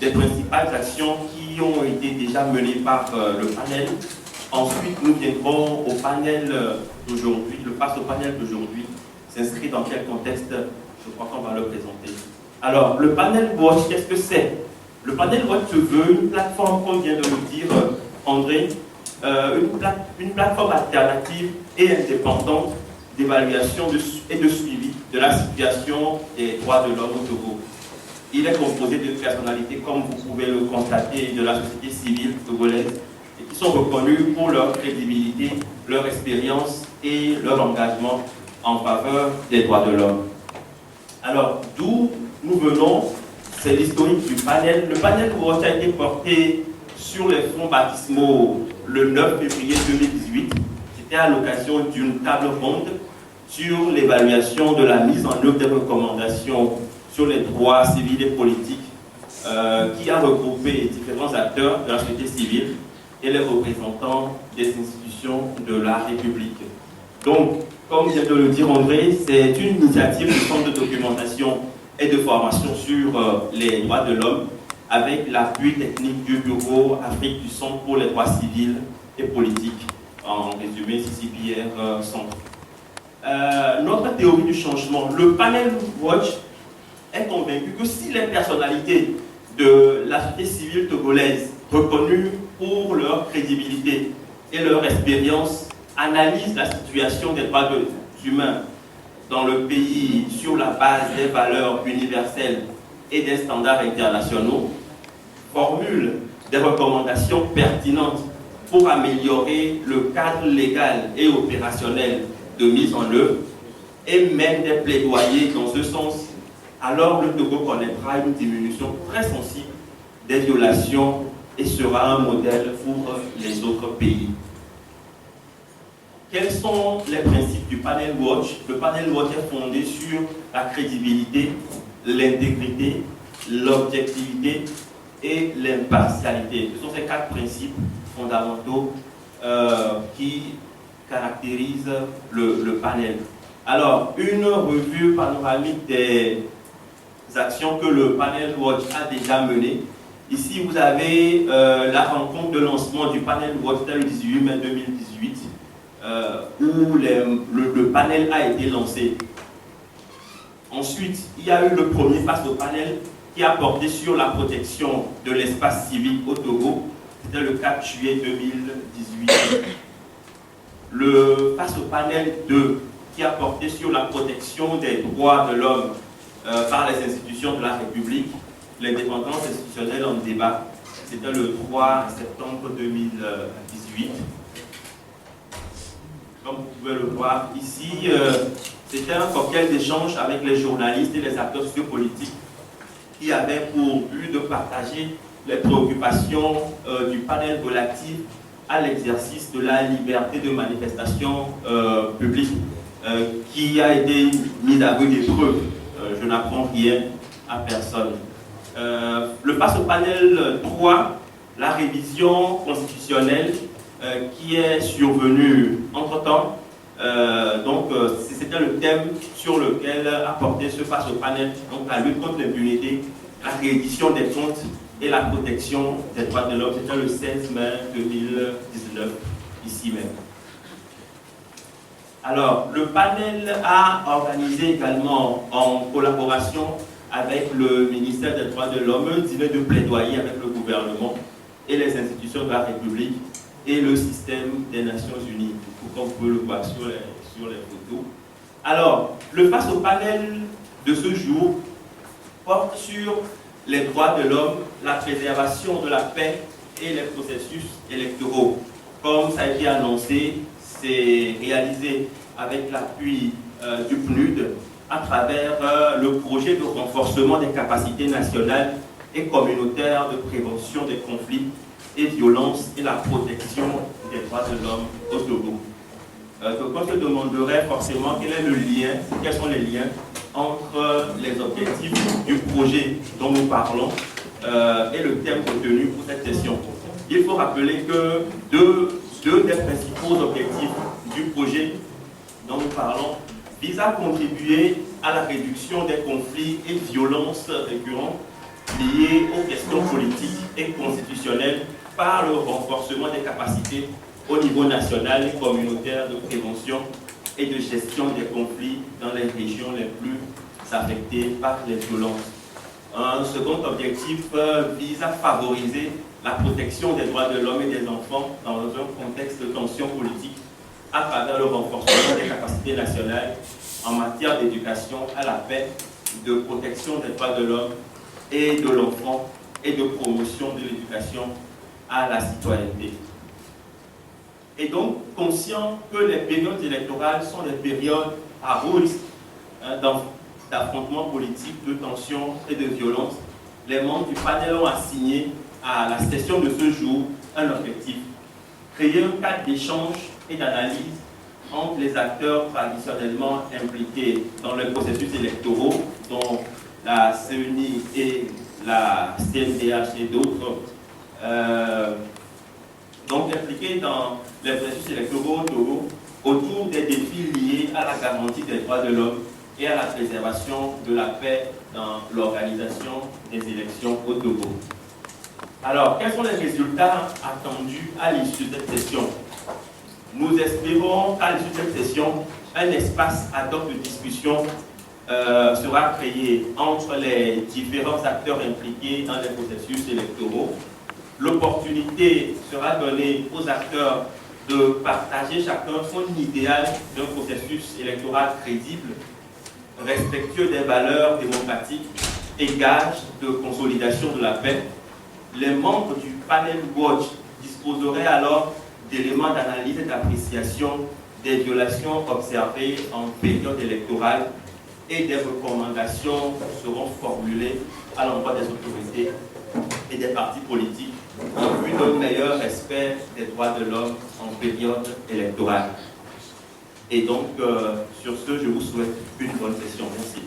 des principales actions qui ont été déjà menées par le panel. Ensuite, nous viendrons au panel d'aujourd'hui. Le face au panel d'aujourd'hui s'inscrit dans quel contexte? Je crois qu'on va le présenter. Alors, le panel Watch, qu'est-ce que c'est? Le panel Watch se veut une plateforme, comme vient de le dire André, une plateforme alternative et indépendante d'évaluation et de suivi de la situation des droits de l'homme au Togo. Il est composé de personnalités, comme vous pouvez le constater, de la société civile togolaise, et qui sont reconnues pour leur crédibilité, leur expérience et leur engagement en faveur des droits de l'homme. Alors, d'où nous venons, c'est l'historique du panel. Le panel Watch a été porté sur les fonds baptismaux le 9 février 2018. C'était à l'occasion d'une table ronde sur l'évaluation de la mise en œuvre des recommandations sur les droits civils et politiques qui a regroupé différents acteurs de la société civile et les représentants des institutions de la République. Donc, comme vient de le dire André, c'est une initiative du Centre de documentation et de formation sur les droits de l'homme avec l'appui technique du Bureau Afrique du Centre pour les droits civils et politiques, en résumé CCPR Centre. Notre théorie du changement, le panel Watch est convaincu que si les personnalités de la société civile togolaise, reconnues pour leur crédibilité et leur expérience, analysent la situation des droits humains dans le pays sur la base des valeurs universelles et des standards internationaux, formulent des recommandations pertinentes pour améliorer le cadre légal et opérationnel de mise en œuvre et même des plaidoyers dans ce sens, alors le Togo connaîtra une diminution très sensible des violations et sera un modèle pour les autres pays. Quels sont les principes du panel Watch? Le panel Watch est fondé sur la crédibilité, l'intégrité, l'objectivité et l'impartialité. Ce sont ces 4 principes fondamentaux qui caractérisent le panel. Alors, une revue panoramique des actions que le panel Watch a déjà menées. Ici, vous avez la rencontre de lancement du panel Watch, c'était le 18 mai 2018, où le panel a été lancé. Ensuite, il y a eu le premier face au panel qui a porté sur la protection de l'espace civique au Togo. C'était le 4 juillet 2018. Le face au panel 2 qui a porté sur la protection des droits de l'homme par les institutions de la République, l'indépendance institutionnelle en débat. C'était le 3 septembre 2018. Comme vous pouvez le voir ici, c'était un cocktail d'échange avec les journalistes et les acteurs sociopolitiques qui avaient pour but de partager les préoccupations du panel relatif à l'exercice de la liberté de manifestation publique qui a été mise à rude épreuve. Je n'apprends rien à personne. Le passe au panel 3, la révision constitutionnelle qui est survenue entre-temps. C'était le thème sur lequel a porté ce face au panel, donc la lutte contre l'impunité, la réédition des comptes et la protection des droits de l'homme. C'était le 16 mai 2019, ici même. Alors, le panel a organisé également, en collaboration avec le ministère des droits de l'homme, un dîner de plaidoyer avec le gouvernement et les institutions de la République et le système des Nations Unies, comme vous pouvez le voir sur les photos. Alors, le face au panel de ce jour porte sur les droits de l'homme, la préservation de la paix et les processus électoraux. Comme ça a été annoncé, c'est réalisé avec l'appui du PNUD à travers le projet de renforcement des capacités nationales et communautaires de prévention des conflits et violences et la protection des droits de l'homme au Togo. Donc on se demanderait forcément quels sont les liens entre les objectifs du projet dont nous parlons et le thème retenu pour cette session. Il faut rappeler que deux des principaux objectifs du projet dont nous parlons visent à contribuer à la réduction des conflits et violences récurrents liées aux questions politiques et constitutionnelles par le renforcement des capacités au niveau national et communautaire de prévention et de gestion des conflits dans les régions les plus affectées par les violences. Un second objectif vise à favoriser la protection des droits de l'homme et des enfants dans un contexte de tension politique à travers le renforcement des capacités nationales en matière d'éducation à la paix, de protection des droits de l'homme et de l'enfant et de promotion de l'éducation à la citoyenneté. Et donc, conscient que les périodes électorales sont des périodes à haut risque d'affrontements politiques, de tensions et de violence, les membres du panel ont assigné à la session de ce jour un objectif: créer un cadre d'échange et d'analyse entre les acteurs traditionnellement impliqués dans les processus électoraux, dont la CENI et la CNDH et d'autres, donc impliqués dans les processus électoraux au Togo, autour des défis liés à la garantie des droits de l'homme et à la préservation de la paix dans l'organisation des élections au Togo. Alors, quels sont les résultats attendus à l'issue de cette session? Nous espérons qu'à l'issue de cette session, un espace ad hoc de discussion sera créé entre les différents acteurs impliqués dans les processus électoraux. L'opportunité sera donnée aux acteurs de partager chacun son idéal d'un processus électoral crédible, respectueux des valeurs démocratiques et gage de consolidation de la paix. Les membres du panel Watch disposeraient alors d'éléments d'analyse et d'appréciation des violations observées en période électorale et des recommandations seront formulées à l'endroit des autorités et des partis politiques en vue d'un meilleur respect des droits de l'homme en période électorale. Et donc, sur ce, je vous souhaite une bonne session. Merci.